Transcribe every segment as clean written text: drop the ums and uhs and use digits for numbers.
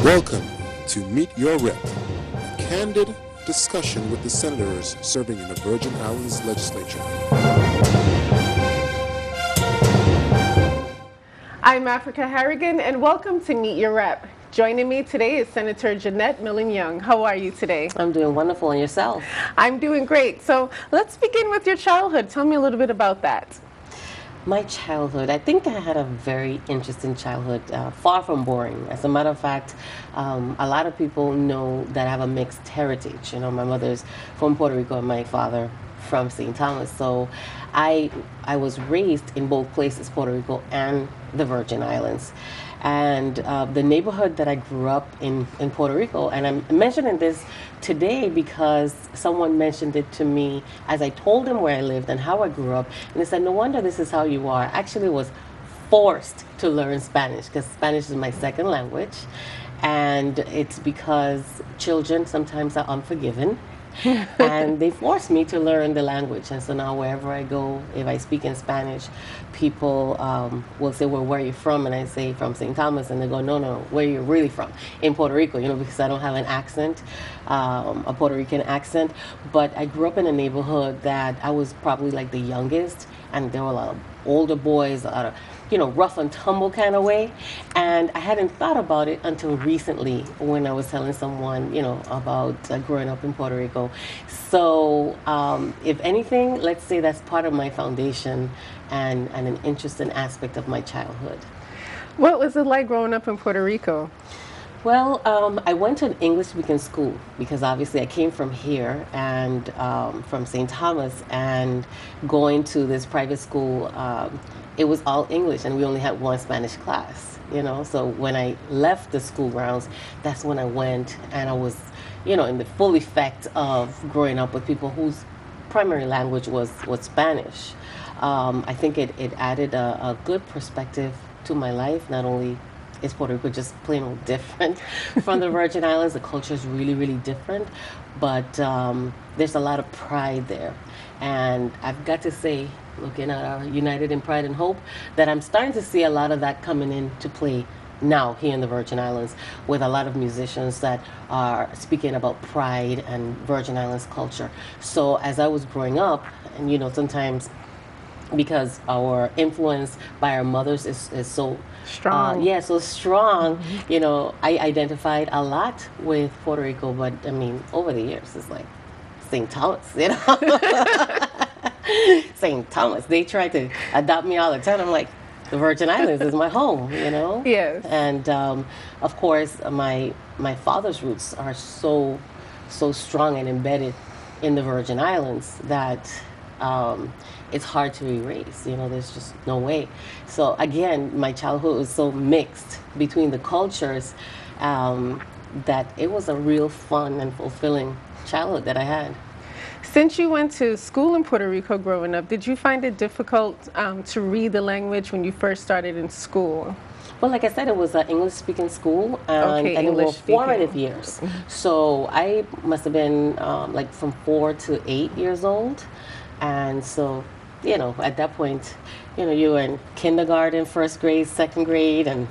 Welcome to Meet Your Rep, candid discussion with the senators serving in the Virgin Islands Legislature. I'm Africah Harrigan, and welcome to Meet Your Rep. Joining me today is Senator Janette Millin Young. How are you today? I'm doing wonderful, and yourself? I'm doing great. So let's begin with your childhood. Tell me a little bit about that. My childhood, I think I had a very interesting childhood, far from boring. As a matter of fact, a lot of people know that I have a mixed heritage. You know, my mother's from Puerto Rico and my father from St. Thomas. So I was raised in both places, Puerto Rico and the Virgin Islands. And the neighborhood that I grew up in Puerto Rico, and I'm mentioning this today because someone mentioned it to me as I told them where I lived and how I grew up, and they said, no wonder this is how you are. I actually was forced to learn Spanish because Spanish is my second language, and it's because children sometimes are unforgiving. And they forced me to learn the language, and so now wherever I go, if I speak in Spanish, people will say, well, where are you from? And I say, from St. Thomas, and they go, no, where are you really from? In Puerto Rico, you know, because I don't have an accent, a Puerto Rican accent, but I grew up in a neighborhood that I was probably like the youngest, and there were a lot of older boys, a lot of, you know, rough and tumble kind of way. And I hadn't thought about it until recently when I was telling someone, you know, about growing up in Puerto Rico. So if anything, let's say that's part of my foundation and an interesting aspect of my childhood. What was it like growing up in Puerto Rico? Well, I went to an English-speaking school because obviously I came from here and from St. Thomas, and going to this private school, it was all English, and we only had one Spanish class, you know. So when I left the school grounds, that's when I went, and I was, you know, in the full effect of growing up with people whose primary language was Spanish. I think it added a good perspective to my life. Not only is Puerto Rico just plain old different from the Virgin Islands, the culture is really, really different, but there's a lot of pride there. And I've got to say, looking at our United in Pride and Hope, that I'm starting to see a lot of that coming into play now here in the Virgin Islands, with a lot of musicians that are speaking about pride and Virgin Islands culture. So as I was growing up, and you know, sometimes because our influence by our mothers is so strong. So strong, you know, I identified a lot with Puerto Rico, but I mean, over the years, it's like St. Thomas, you know. St. Thomas, they try to adopt me all the time. I'm like, the Virgin Islands is my home, you know. Yes. And of course, my father's roots are so strong and embedded in the Virgin Islands that it's hard to erase. You know, there's just no way. So again, my childhood was so mixed between the cultures that it was a real fun and fulfilling childhood that I had. Since you went to school in Puerto Rico growing up, did you find it difficult to read the language when you first started in school? Well, like I said, it was an English-speaking school, and it was formative years. So I must have been like from 4 to 8 years old. And so, you know, at that point, you know, you were in kindergarten, first grade, second grade, and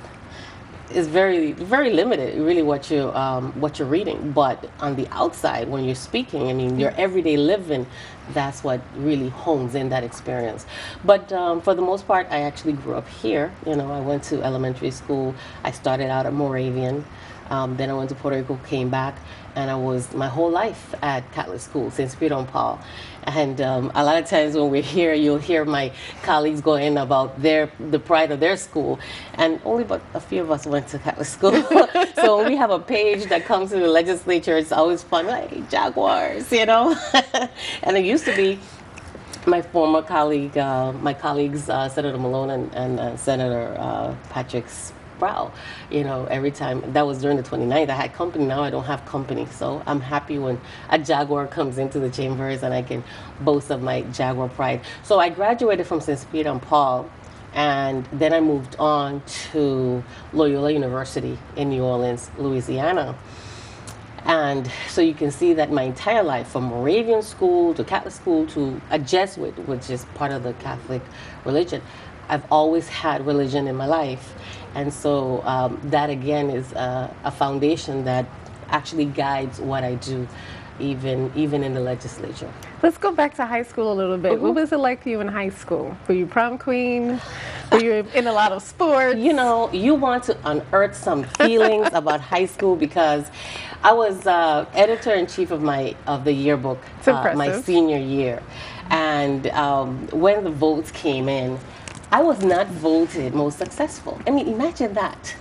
it's very, very limited, really, what you're reading. But on the outside, when you're speaking, I mean, your everyday living, that's what really hones in that experience. But for the most part, I actually grew up here. You know, I went to elementary school. I started out at Moravian. Then I went to Puerto Rico, came back, and I was my whole life at Catholic school, St. Peter and Paul. And a lot of times when we're here, you'll hear my colleagues going about the pride of their school. And only but a few of us went to Catholic school. So when we have a page that comes to the legislature, it's always fun, like Jaguars, you know. And it used to be my former colleagues, Senator Malone and Senator Patrick's brow, you know, every time. That was during the 29th. I had company. Now I don't have company, so I'm happy when a Jaguar comes into the chambers and I can boast of my Jaguar pride. So I graduated from St. Peter and Paul, and then I moved on to Loyola University in New Orleans, Louisiana. And so you can see that my entire life, from Moravian school to Catholic school to a Jesuit, which is part of the Catholic religion, I've always had religion in my life. And so that again is a foundation that actually guides what I do, even in the legislature. Let's go back to high school a little bit. What was it like for you in high school? Were you prom queen? Were you in a lot of sports? You know, you want to unearth some feelings about high school because I was editor-in-chief of the yearbook my senior year. And when the votes came in, I was not voted most successful. I mean, imagine that.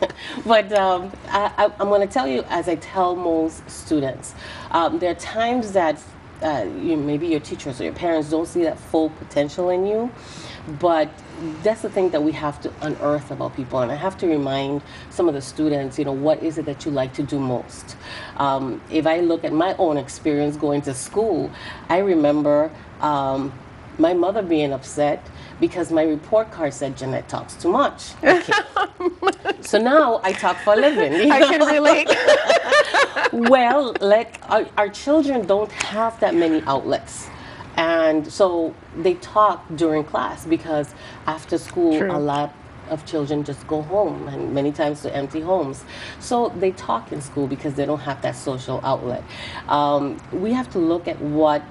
But I'm going to tell you, as I tell most students, there are times that maybe your teachers or your parents don't see that full potential in you, but that's the thing that we have to unearth about people. And I have to remind some of the students, what is it that you like to do most? If I look at my own experience going to school, I remember my mother being upset because my report card said Janette talks too much. Okay. So now I talk for a living. I can relate. Well, our children don't have that many outlets. And so they talk during class because after school, a lot of children just go home, and many times to empty homes. So they talk in school because they don't have that social outlet. We have to look at what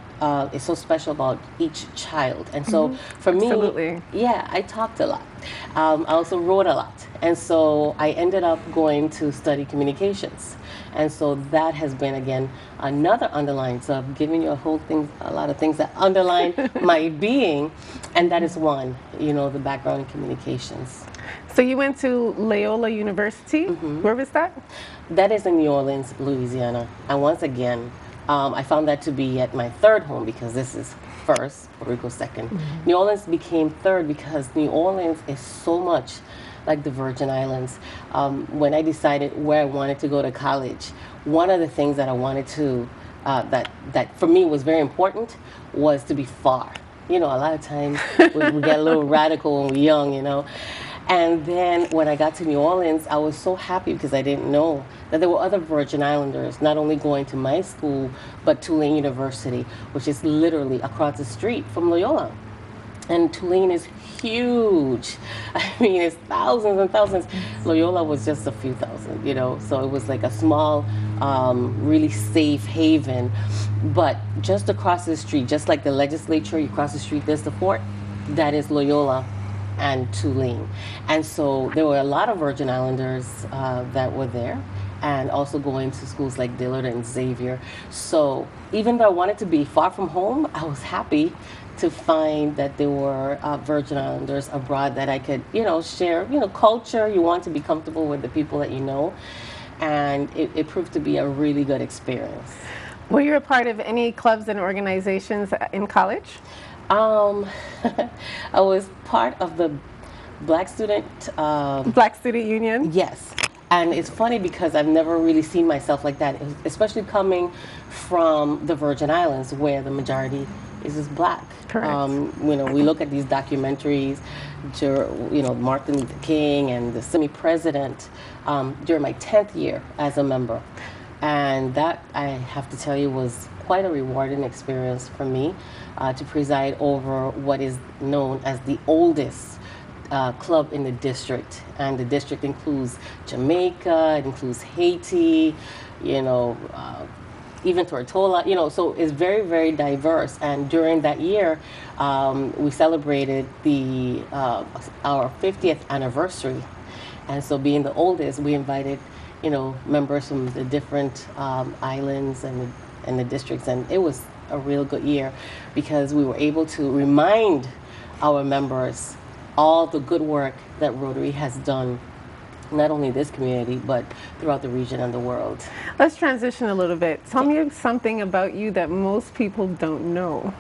is so special about each child. And so for me, yeah, I talked a lot. I also wrote a lot. And so I ended up going to study communications. And so that has been, again, another underline. So I've given you a lot of things that underline my being. And that is one, the background in communications. So you went to Loyola University. Where was that? That is in New Orleans, Louisiana. And once again, I found that to be yet my third home because this is first, Puerto Rico second. New Orleans became third because New Orleans is so much like the Virgin Islands. When I decided where I wanted to go to college, one of the things that I wanted to, that for me was very important, was to be far. A lot of times we get a little radical when we're young, And then when I got to New Orleans, I was so happy because I didn't know that there were other Virgin Islanders not only going to my school, but Tulane University, which is literally across the street from Loyola. And Tulane is huge. I mean, it's thousands and thousands. Loyola was just a few thousand, so it was like a small, really safe haven. But just across the street, just like the legislature, you cross the street, there's the fort. That is Loyola and Tulane. And so there were a lot of Virgin Islanders that were there, and also going to schools like Dillard and Xavier. So even though I wanted to be far from home, I was happy to find that there were Virgin Islanders abroad that I could, share, culture. You want to be comfortable with the people that you know. And it proved to be a really good experience. Were you a part of any clubs and organizations in college? I was part of the Black Student Union? Yes. And it's funny because I've never really seen myself like that, especially coming from the Virgin Islands where the majority is Black. Correct. We look at these documentaries, Martin Luther King and the semi-president during my 10th year as a member. And that, I have to tell you, was quite a rewarding experience for me to preside over what is known as the oldest club in the district. And the district includes Jamaica, it includes Haiti, even Tortola, so it's very, very diverse. And during that year, we celebrated our 50th anniversary. And so being the oldest, we invited, members from the different islands and the districts. And it was a real good year because we were able to remind our members all the good work that Rotary has done, not only this community, but throughout the region and the world. Let's transition a little bit. Tell me something about you that most people don't know.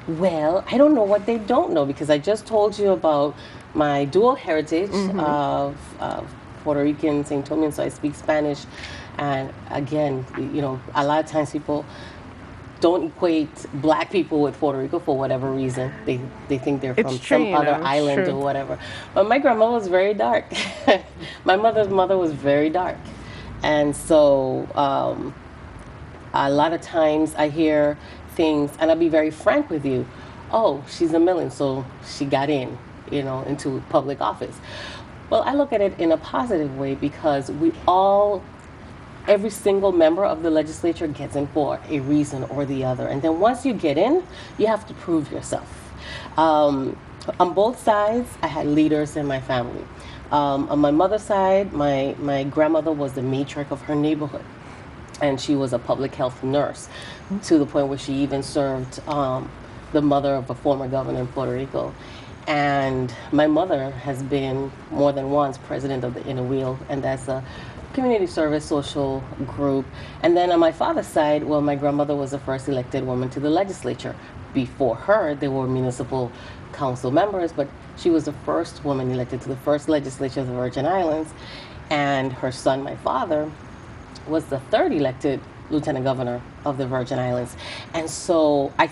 Well, I don't know what they don't know because I just told you about my dual heritage of Puerto Rican, St. Tomian, so I speak Spanish. And again, a lot of times people don't equate Black people with Puerto Rico for whatever reason. They think they're from some other island or whatever. But my grandma was very dark. My mother's mother was very dark. And so a lot of times I hear things, and I'll be very frank with you, oh, she's a Millin, so she got in, into public office. Well, I look at it in a positive way because every single member of the legislature gets in for a reason or the other. And then once you get in, you have to prove yourself. On both sides, I had leaders in my family. On my mother's side, my grandmother was the matriarch of her neighborhood. And she was a public health nurse to the point where she even served the mother of a former governor in Puerto Rico. And my mother has been more than once president of the Inner Wheel, and that's a community service social group. And then on my father's side, well, my grandmother was the first elected woman to the legislature. Before her, there were municipal council members, but she was the first woman elected to the first legislature of the Virgin Islands. And her son, my father, was the third elected lieutenant governor of the Virgin Islands. And so I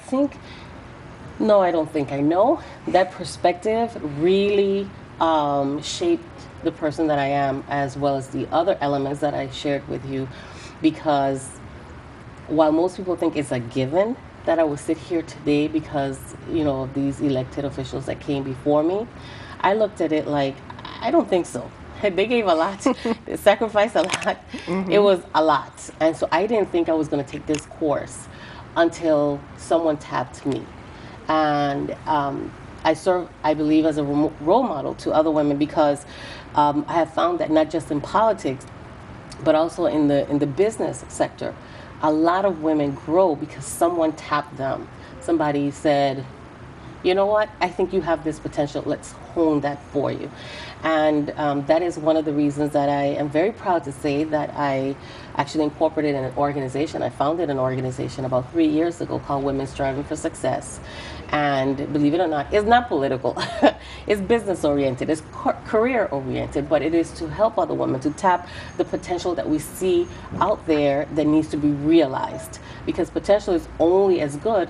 know that perspective really shaped the person that I am, as well as the other elements that I shared with you, because while most people think it's a given that I would sit here today because, of these elected officials that came before me, I looked at it like, I don't think so. They gave a lot. They sacrificed a lot. Mm-hmm. It was a lot. And so I didn't think I was going to take this course until someone tapped me. And I serve, I believe, as a role model to other women because I have found that not just in politics, but also in the business sector, a lot of women grow because someone tapped them. Somebody said, you know what, I think you have this potential, let's hone that for you. And that is one of the reasons that I am very proud to say that I actually incorporated an organization. I founded an organization about 3 years ago called Women Striving for Success. And believe it or not, it's not political. It's business oriented, it's career oriented, but it is to help other women to tap the potential that we see out there that needs to be realized. Because potential is only as good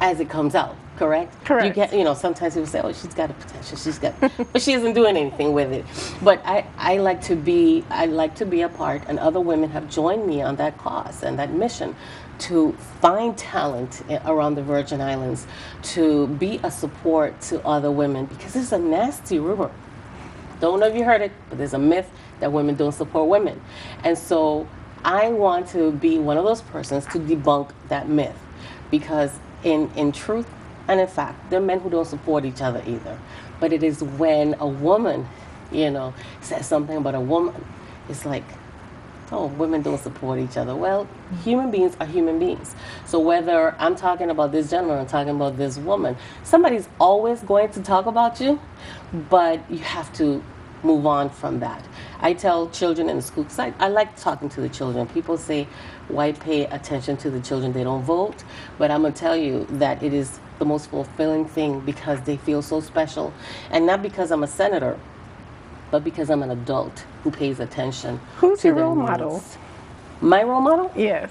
as it comes out. Correct? Correct. You get, sometimes people say, oh, she's got a potential, but she isn't doing anything with it. But I like to be a part, and other women have joined me on that cause and that mission to find talent around the Virgin Islands, to be a support to other women, because it's a nasty rumor. Don't know if you heard it, but there's a myth that women don't support women. And so I want to be one of those persons to debunk that myth, because in truth, and in fact, there are men who don't support each other either. But it is when a woman, says something about a woman, it's like, oh, women don't support each other. Well, human beings are human beings. So whether I'm talking about this gentleman or I'm talking about this woman, somebody's always going to talk about you, but you have to move on from that. I tell children in the school, because I like talking to the children. People say, why pay attention to the children? They don't vote. But I'm going to tell you that it is the most fulfilling thing because they feel so special. And not because I'm a senator, but because I'm an adult who pays attention. Who's to your their role needs. model? My role model? Yes.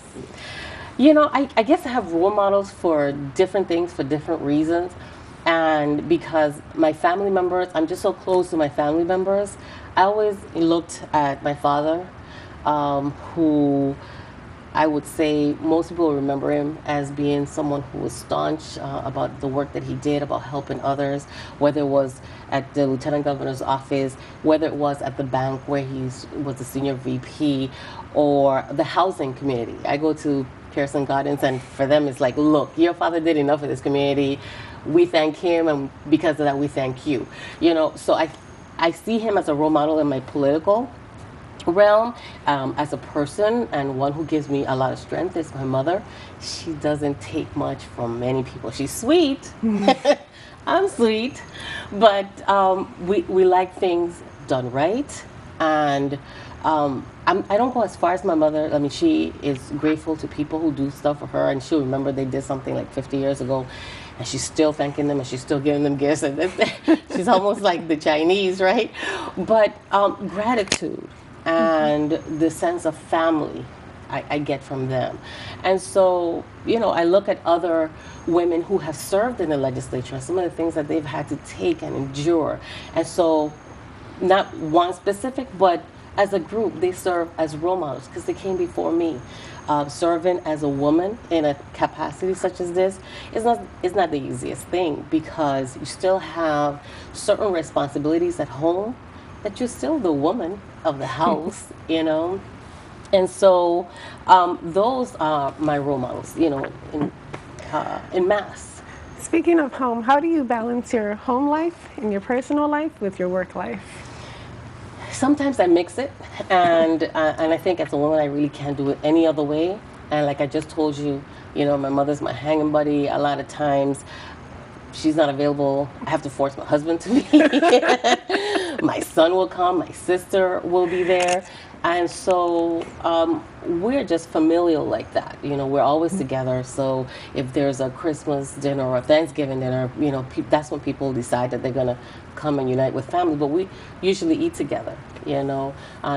I guess I have role models for different things, for different reasons. And because my family members, I'm just so close to my family members, I always looked at my father, who I would say most people remember him as being someone who was staunch about the work that he did, about helping others, whether it was at the Lieutenant Governor's office, whether it was at the bank where he was a senior VP, or the housing community. I go to Pearson Gardens, and for them it's like, look, your father did enough for this community. We thank him, and because of that, we thank you. So I see him as a role model in my political realm. As a person, and one who gives me a lot of strength is my mother. She doesn't take much from many people. She's sweet. I'm sweet, but we like things done right. And I don't go as far as my mother. I mean, she is grateful to people who do stuff for her, and she'll remember they did something like 50 years ago, and she's still thanking them, and she's still giving them gifts, and she's almost like the Chinese, right? But gratitude and the sense of family I get from them. And so, I look at other women who have served in the legislature and some of the things that they've had to take and endure. And so, not one specific, but as a group, they serve as role models because they came before me. Serving as a woman in a capacity such as this is not the easiest thing, because you still have certain responsibilities at home, that you're still the woman of the house, you know. And so those are my role models, you know, in mass. Speaking of home, how do you balance your home life and your personal life with your work life? Sometimes I mix it, and I think as a woman I really can't do it any other way. And like I just told you, you know, my mother's my hanging buddy. A lot of times she's not available. I have to force my husband to be. My son will come, my sister will be there. And so we're just familial like that. You know, we're always together. So if there's a Christmas dinner or a Thanksgiving dinner, you know, that's when people decide that they're going to come and unite with family. But we usually eat together, you know.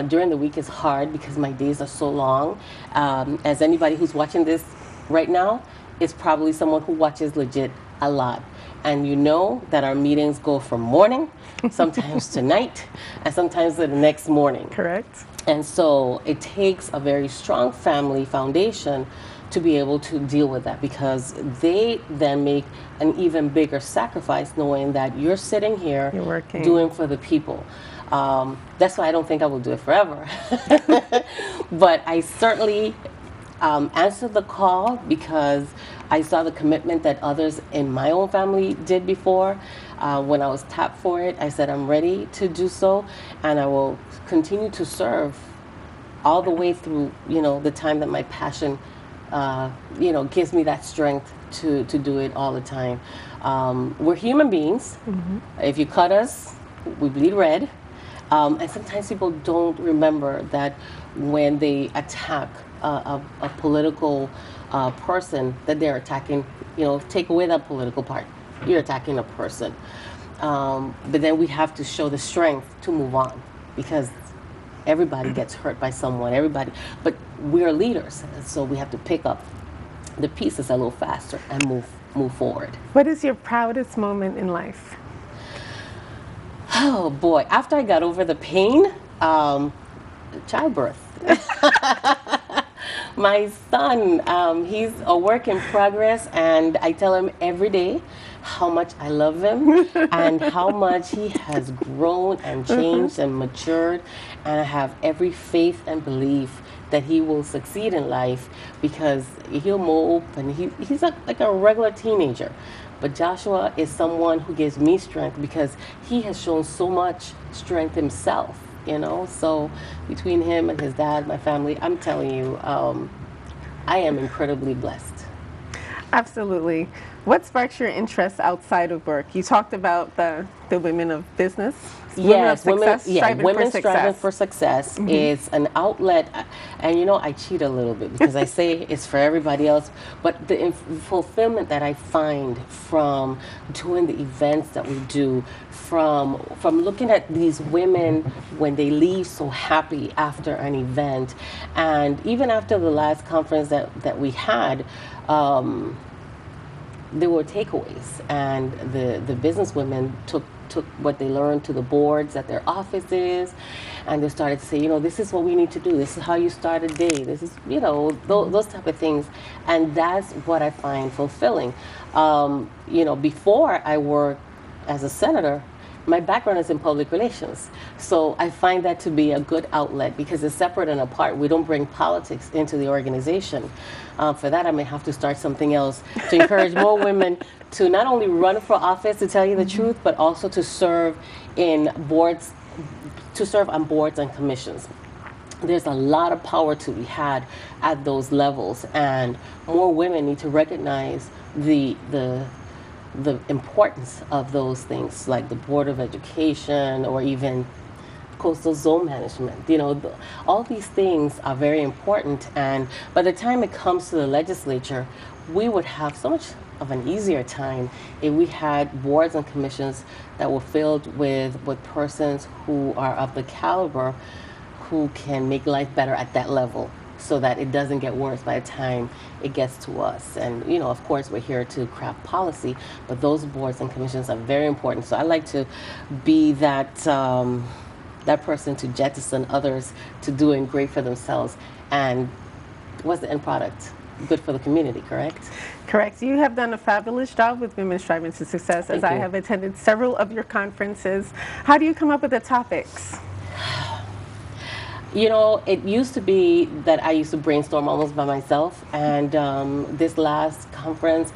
During the week is hard because my days are so long. As anybody who's watching this right now is probably someone who watches legit a lot. And you know that our meetings go from morning, sometimes to night, and sometimes to the next morning. Correct. And so it takes a very strong family foundation to be able to deal with that, because they then make an even bigger sacrifice knowing that you're sitting here you're working, doing for the people. That's why I don't think I will do it forever. But I certainly answered the call because I saw the commitment that others in my own family did before. When I was tapped for it, I said I'm ready to do so, and I will continue to serve all the way through, you know, the time that my passion, you know, gives me that strength to do it all the time. We're human beings. Mm-hmm. If you cut us, we bleed red. And sometimes people don't remember that when they attack a political person, that they're attacking, you know, take away that political part, you're attacking a person. But then we have to show the strength to move on, because everybody gets hurt by someone, everybody. But we're leaders, so we have to pick up the pieces a little faster and move forward. What is your proudest moment in life? Oh boy, after I got over the pain, childbirth. My son, he's a work in progress, and I tell him every day how much I love him and how much he has grown and changed and matured, and I have every faith and belief that he will succeed in life, because he'll mope and he's like a regular teenager. But Joshua is someone who gives me strength, because he has shown so much strength himself, you know. So between him and his dad, my family, I'm telling you, I am incredibly blessed. Absolutely. What sparks your interest outside of work? You talked about the women of business. Yes, women striving for success mm-hmm. is an outlet, and you know, I cheat a little bit because I say it's for everybody else, but the fulfillment that I find from doing the events that we do, from looking at these women when they leave so happy after an event, and even after the last conference that we had, there were takeaways, and the business women took what they learned to the boards at their offices, and they started to say, you know, this is what we need to do. This is how you start a day. This is, you know, those type of things, and that's what I find fulfilling. You know, before I worked as a senator, my background is in public relations, so I find that to be a good outlet, because it's separate and apart. We don't bring politics into the organization. For that, I may have to start something else to encourage more women to not only run for office, to tell you the truth, but also to serve in boards, to serve on boards and commissions. There's a lot of power to be had at those levels, and more women need to recognize the importance of those things, like the Board of Education or even coastal zone management. You know, all these things are very important, and by the time it comes to the legislature, we would have so much of an easier time if we had boards and commissions that were filled with persons who are of the caliber, who can make life better at that level, so that it doesn't get worse by the time it gets to us. And, you know, of course, we're here to craft policy, but those boards and commissions are very important. So I like to be that that person to jettison others to doing great for themselves. And what's the end product? Good for the community, correct? Correct. You have done a fabulous job with Women Striving to Success, as I have attended several of your conferences. How do you come up with the topics? You know, it used to be that I used to brainstorm almost by myself, and this last conference,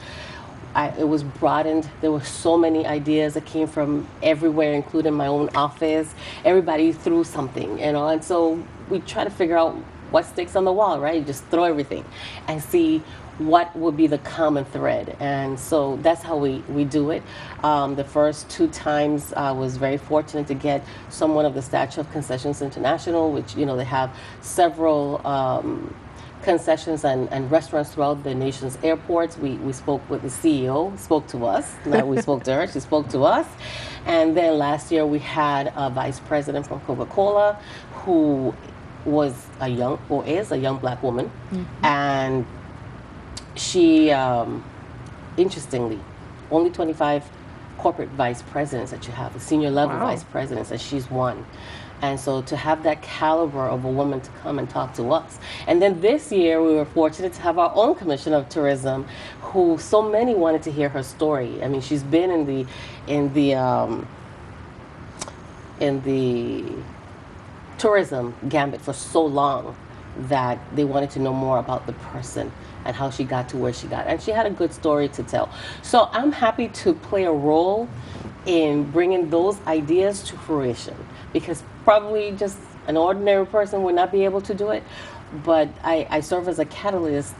it was broadened. There were so many ideas that came from everywhere, including my own office. Everybody threw something, you know, and so we try to figure out what sticks on the wall, right? You just throw everything and see what would be the common thread. And so that's how we do it. The first 2 times I was very fortunate to get someone of the stature of Concessions International, which, you know, they have several concessions and restaurants throughout the nation's airports. We spoke with the CEO, spoke to us. Not we spoke to her, she spoke to us. And then last year we had a vice president from Coca-Cola who is a young black woman. And she, interestingly, only 25 corporate vice presidents that you have, the senior level vice presidents, and she's one. And so to have that caliber of a woman to come and talk to us. And then this year we were fortunate to have our own Commissioner of Tourism, who so many wanted to hear her story. I mean, she's been in the tourism gambit for so long that they wanted to know more about the person and how she got to where she got. And she had a good story to tell. So I'm happy to play a role in bringing those ideas to fruition, because probably just an ordinary person would not be able to do it, but I serve as a catalyst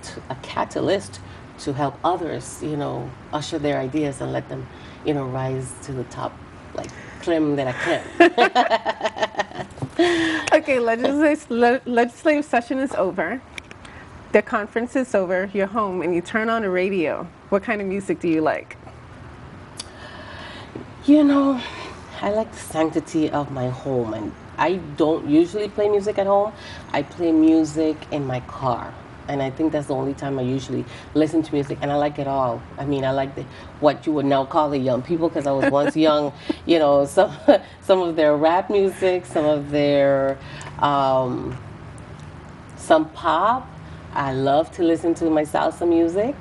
to help others, you know, usher their ideas and let them, you know, rise to the top, like creme de la creme. Okay, legislative session is over. The conference is over. You're home and you turn on the radio. What kind of music do you like? You know, I like the sanctity of my home, and I don't usually play music at home. I play music in my car, and I think that's the only time I usually listen to music, and I like it all. I mean, I like what you would now call the young people, because I was once young. You know, some of their rap music, some of their some pop. I love to listen to my salsa music.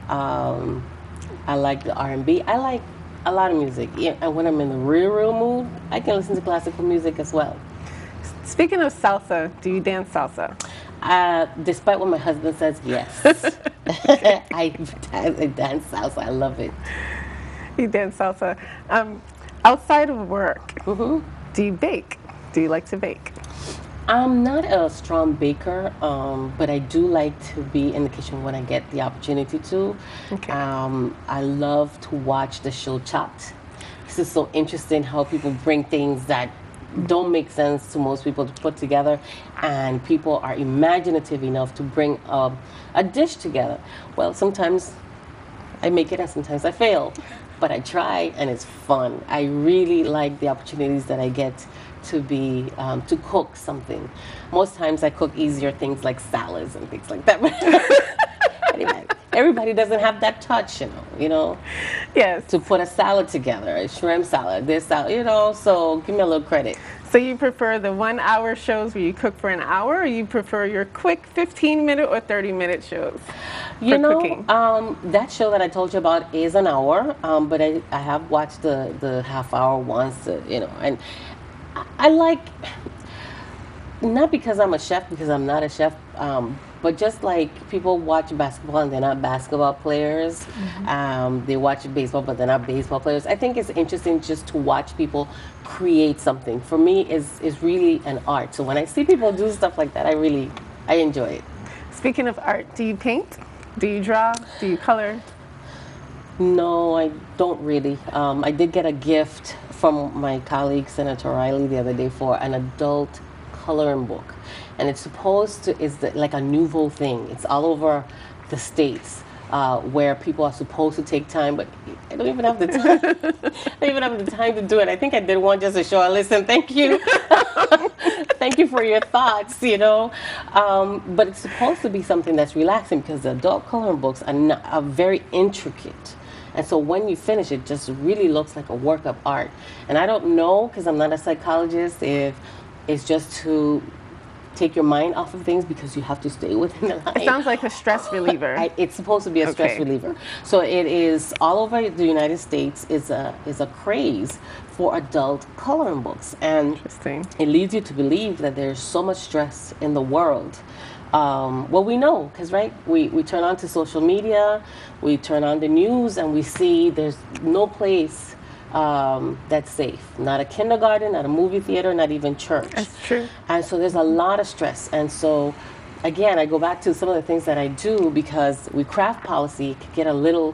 I like the R&B. I like a lot of music. Yeah, and when I'm in the real mood, I can listen to classical music as well. Speaking of salsa, do you dance salsa? Despite what my husband says, yes. I dance salsa. I love it. You dance salsa. Outside of work, do you bake? Do you like to bake? I'm not a strong baker, but I do like to be in the kitchen when I get the opportunity to. Okay. I love to watch the show Chopped. This is so interesting how people bring things that don't make sense to most people to put together, and people are imaginative enough to bring a dish together. Well, sometimes I make it and sometimes I fail, but I try and it's fun. I really like the opportunities that I get to be to cook something. Most times I cook easier things like salads and things like that. Anyway, everybody doesn't have that touch, you know. Yes. To put a salad together, a shrimp salad, this salad, you know. So give me a little credit. So you prefer the 1-hour shows where you cook for an hour, or you prefer your quick 15-minute or 30-minute shows? You know, cooking? That show that I told you about is an hour, but I have watched the half-hour once, you know, and I like, not because I'm a chef, because I'm not a chef, but just like people watch basketball and they're not basketball players. They watch baseball, but they're not baseball players. I think it's interesting just to watch people create something. For me, is really an art. So when I see people do stuff like that, I enjoy it. Speaking of art, do you paint? Do you draw? Do you color? No, I don't really. I did get a gift from my colleague, Senator Riley, the other day for an adult coloring book. And it's like a nouveau thing. It's all over the States where people are supposed to take time, but I don't even have the time. I don't even have the time to do it. I think I did one just to show I listen. Thank you. Thank you for your thoughts, you know. But it's supposed to be something that's relaxing, because the adult coloring books are very intricate. And so when you finish, it just really looks like a work of art. And I don't know, because I'm not a psychologist, if it's just to take your mind off of things because you have to stay within the line. It sounds like a stress reliever. It's supposed to be a stress reliever. So it is all over the United States is a craze for adult coloring books. And it leads you to believe that there's so much stress in the world. Well, we know, because we turn on to social media, we turn on the news, and we see there's no place that's safe. Not a kindergarten, not a movie theater, not even church. That's true. And so there's a lot of stress. And so, again, I go back to some of the things that I do, because we craft policy, it can get a little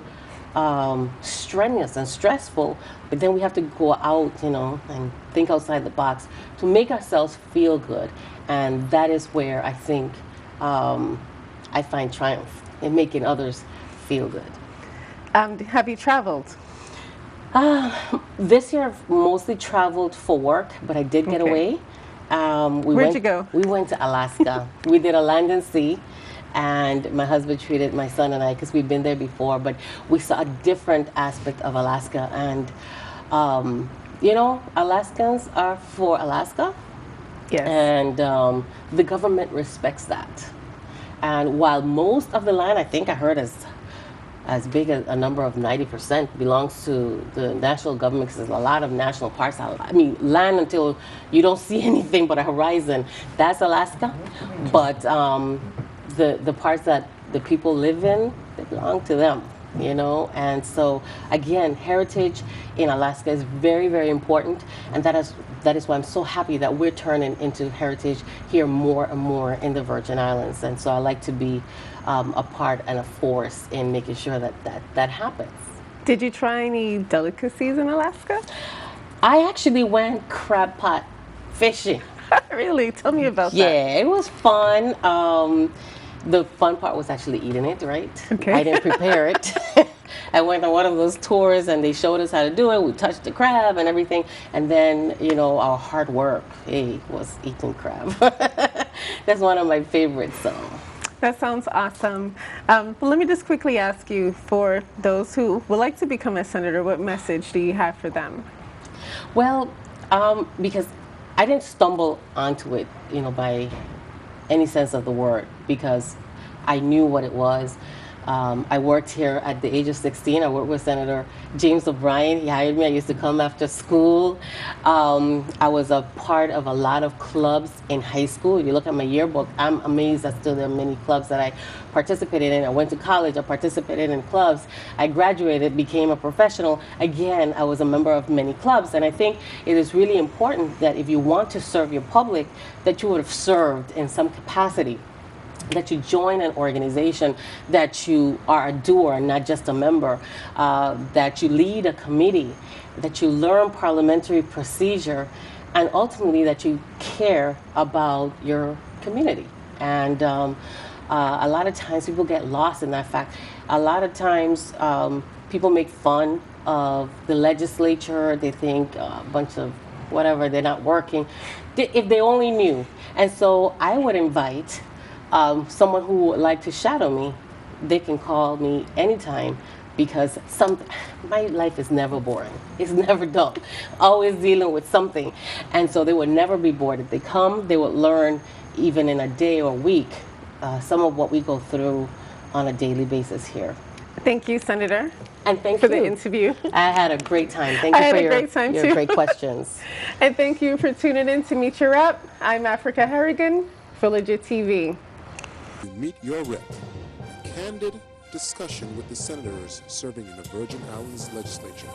strenuous and stressful, but then we have to go out, and think outside the box to make ourselves feel good. And that is where I think I find triumph in making others feel good. Have you traveled? This year I've mostly traveled for work, but I did get away. Where'd you go? We went to Alaska. We did a land and sea, and my husband treated my son and I, because we've been there before, but we saw a different aspect of Alaska. And, Alaskans are for Alaska. Yes. And the government respects that. And while most of the land, I think I heard as big as a number of 90% belongs to the national government, because there's a lot of national parks. I mean, land until you don't see anything but a horizon, that's Alaska. But the parts that the people live in, they belong to them, And so, again, heritage in Alaska is very, very important. And that is why I'm so happy that we're turning into heritage here more and more in the Virgin Islands. And so I like to be a part and a force in making sure that happens. Did you try any delicacies in Alaska? I actually went crab pot fishing. Really? Tell me about that. Yeah, it was fun. The fun part was actually eating it, right? Okay. I didn't prepare it. I went on one of those tours and they showed us how to do it. We touched the crab and everything. And then, our hard work, was eating crab. That's one of my favorites, so. That sounds awesome. But let me just quickly ask you, for those who would like to become a senator, what message do you have for them? Well, because I didn't stumble onto it, by any sense of the word, because I knew what it was. I worked here at the age of 16. I worked with Senator James O'Brien. He hired me. I used to come after school. I was a part of a lot of clubs in high school. If you look at my yearbook, I'm amazed that still there are many clubs that I participated in. I went to college. I participated in clubs. I graduated, became a professional. Again, I was a member of many clubs. And I think it is really important that if you want to serve your public, that you would have served in some capacity, that you join an organization, that you are a doer, not just a member, that you lead a committee, that you learn parliamentary procedure, and ultimately that you care about your community. And a lot of times people get lost in that fact. A lot of times people make fun of the legislature. They think a bunch of whatever, they're not working. If they only knew. And so I would invite someone who would like to shadow me. They can call me anytime, because my life is never boring. It's never dull. Always dealing with something. And so they would never be bored. If they come, they would learn, even in a day or a week, some of what we go through on a daily basis here. Thank you, Senator. And thank for you. the interview. I had a great time. Thank you for your great questions. And thank you for tuning in to Meet Your Rep. I'm Africah Harrigan for Legit TV. Meet Your Rep. Candid discussion with the senators serving in the Virgin Islands Legislature.